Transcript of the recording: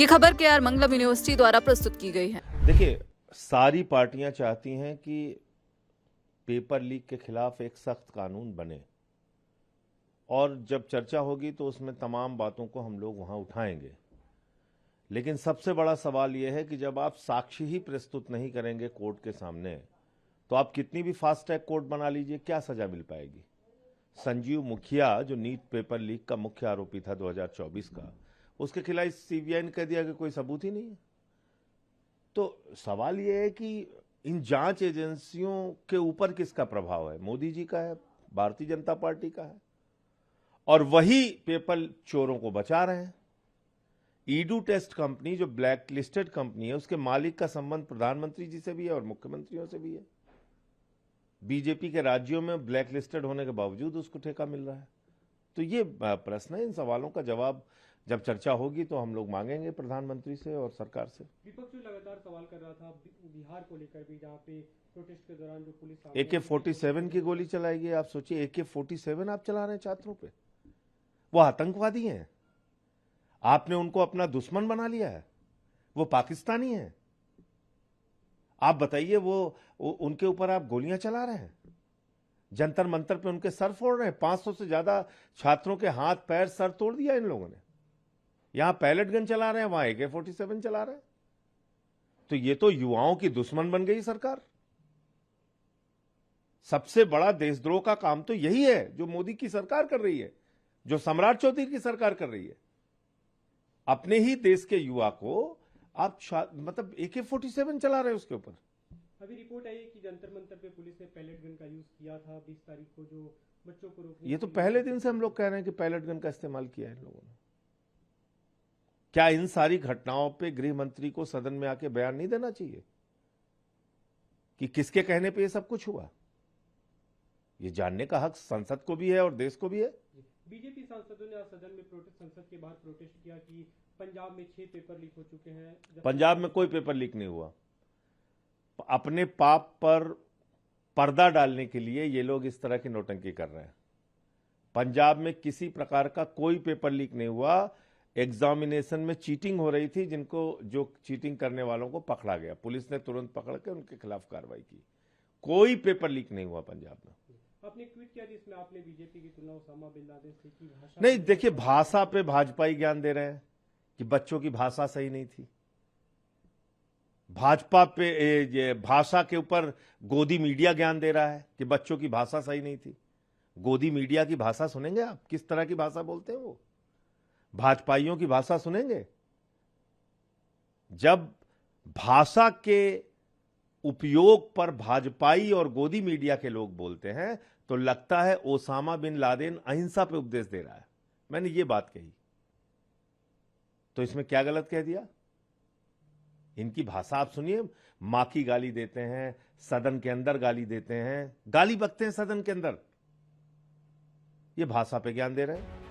ये खबर KR मंगलम university द्वारा प्रस्तुत की गई है। देखिए, सारी पार्टियां चाहती हैं कि पेपर लीक के खिलाफ एक सख्त कानून बने और जब चर्चा होगी तो उसमें तमाम बातों को हम लोग वहां उठाएंगे। लेकिन सबसे बड़ा सवाल यह है कि जब आप साक्षी ही प्रस्तुत नहीं करेंगे कोर्ट के सामने, तो आप कितनी भी फास्ट ट्रैक कोर्ट बना लीजिए, क्या सजा मिल पाएगी? संजीव मुखिया जो नीट पेपर लीक का मुख्य आरोपी था 2024 का, उसके खिलाफ सीबीआई ने कह दिया कि कोई सबूत ही नहीं है। तो सवाल यह है कि इन जांच एजेंसियों के ऊपर किसका प्रभाव है? मोदी जी का है, भारतीय जनता पार्टी का है, और वही पेपर चोरों को बचा रहे हैं। ईडू टेस्ट कंपनी जो ब्लैक लिस्टेड कंपनी है, उसके मालिक का संबंध प्रधानमंत्री जी से भी है और मुख्यमंत्रियों से भी है। बीजेपी के राज्यों में ब्लैक लिस्टेड होने के बावजूद उसको ठेका मिल रहा है। तो ये प्रश्न है, इन सवालों का जवाब जब चर्चा होगी तो हम लोग मांगेंगे प्रधानमंत्री से और सरकार से। विपक्ष लगातार सवाल कर रहा था बिहार को लेकर भी, जहाँ पे प्रोटेस्ट के दौरान जो पुलिस AK-47 की गोली चलाएगी। आप सोचिए, AK-47 आप चला रहे हैं छात्रों पे। वो आतंकवादी हैं, आपने उनको अपना दुश्मन बना लिया है, वो पाकिस्तानी हैं। आप बताइए, वो उनके ऊपर आप गोलियां चला रहे हैं, जंतर मंतर पे उनके सर फोड़ रहे हैं। 500 से ज्यादा छात्रों के हाथ पैर सर तोड़ दिया इन लोगों ने। यहां पैलेट गन चला रहे हैं, वहां AK-47 चला रहे हैं। तो ये तो युवाओं की दुश्मन बन गई सरकार। सबसे बड़ा देशद्रोह का काम तो यही है जो मोदी की सरकार कर रही है, जो सम्राट चौधरी की सरकार कर रही है। अपने ही देश के युवा को आप मतलब AK-47 चला रहे हैं उसके ऊपर। अभी रिपोर्ट आई है कि जंतर मंतर पे पुलिस ने पैलेट गन का यूज किया था 20 तारीख को, जो बच्चों को रोकने। ये तो पहले दिन से हम लोग कह रहे हैं कि पैलेट गन का इस्तेमाल किया है इन लोगों ने। क्या इन सारी घटनाओं पे गृह मंत्री को सदन में आके बयान नहीं देना चाहिए कि किसके कहने पे ये सब कुछ हुआ? ये जानने का हक संसद को भी है और देश को भी है। बीजेपी सांसदों ने आज सदन में संसद के बाहर प्रोटेस्ट किया कि पंजाब में 6 पेपर लीक हो चुके हैं। पंजाब में कोई पेपर लीक नहीं हुआ। अपने पाप पर पर्दा डालने के लिए ये लोग इस तरह की नौटंकी कर रहे हैं। पंजाब में किसी प्रकार का कोई पेपर लीक नहीं हुआ। एग्जामिनेशन में चीटिंग हो रही थी, जो चीटिंग करने वालों को पकड़ा गया, पुलिस ने तुरंत पकड़ के उनके खिलाफ कार्रवाई की। कोई पेपर लीक नहीं हुआ पंजाब में। आपने ट्वीट किया जिसमें आपने बीजेपी की तुलना ओसामा बिन लादेन से की। भाषा नहीं, देखिए, भाषा पे भाजपाई ज्ञान दे रहे हैं कि बच्चों की भाषा सही नहीं थी। भाजपा पे ये भाषा के ऊपर गोदी मीडिया ज्ञान दे रहा है कि बच्चों की भाषा सही नहीं थी। गोदी मीडिया की भाषा सुनेंगे आप? किस तरह की भाषा बोलते हैं वो? भाजपाइयों की भाषा सुनेंगे? जब भाषा के उपयोग पर भाजपाई और गोदी मीडिया के लोग बोलते हैं तो लगता है ओसामा बिन लादेन अहिंसा पे उपदेश दे रहा है। मैंने ये बात कही तो इसमें क्या गलत कह दिया? इनकी भाषा आप सुनिए। मां की गाली देते हैं, सदन के अंदर गाली देते हैं, गाली बकते हैं सदन के अंदर। ये भाषा पे ज्ञान दे रहे हैं।